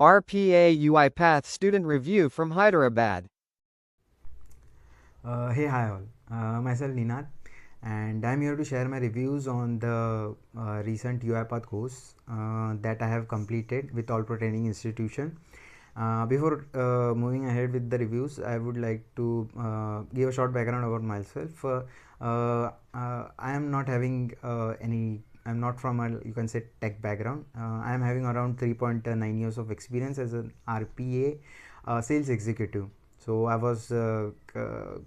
RPA-UiPath Student Review from Hyderabad. Hey, hi all. Myself Ninad, and I'm here to share my reviews on the recent UiPath course that I have completed with AllPro Training Institution. Before moving ahead with the reviews, I would like to give a short background about myself. I am not having I'm not from a, you can say, tech background. I am having around 3.9 years of experience as an RPA sales executive. So I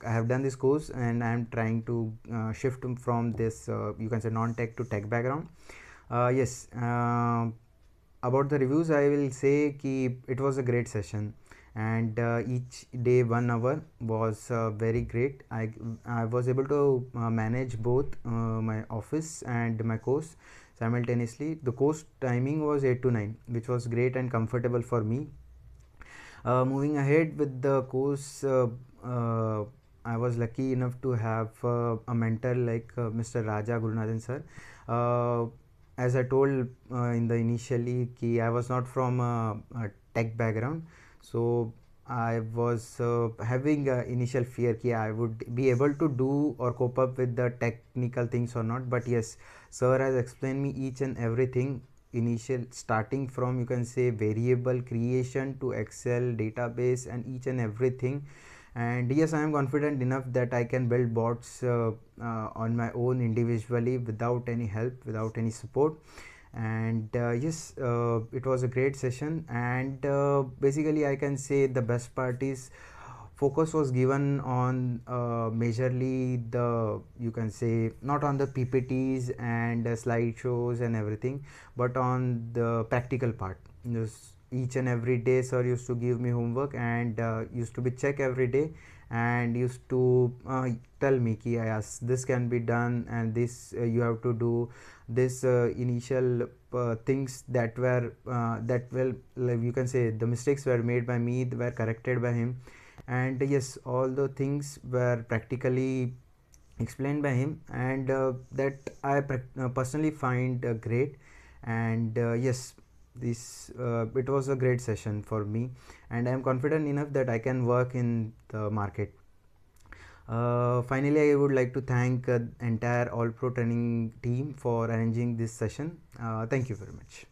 have done this course, and I am trying to shift from this you can say non-tech to tech background. Yes. About the reviews, I will say ki it was a great session, and each day 1 hour was very great. I was able to manage both my office and my course simultaneously. The course timing was 8 to 9, which was great and comfortable for me. Moving ahead with the course, I was lucky enough to have a mentor like Mr. Raja Gurunathan sir. As I told in the initially, ki I was not from a tech background, so I was having initial fear ki I would be able to do or cope up with the technical things or not. But yes, sir has explained me each and everything, initial starting from, you can say, variable creation to Excel database and each and everything. And yes, I am confident enough that I can build bots on my own individually without any help, without any support. And yes, it was a great session, and basically I can say the best part is focus was given on majorly the, you can say, not on the PPTs and slideshows and everything, but on the practical part. Each and every day sir used to give me homework, and used to be check every day, and used to tell me ki yes, this can be done, and this you have to do this initial things that were that well, like you can say, the mistakes were made by me were corrected by him. And yes, all the things were practically explained by him, and that I personally find great. And yes, this it was a great session for me, and I am confident enough that I can work in the market. Finally, I would like to thank entire AllPro Training team for arranging this session. Thank you very much.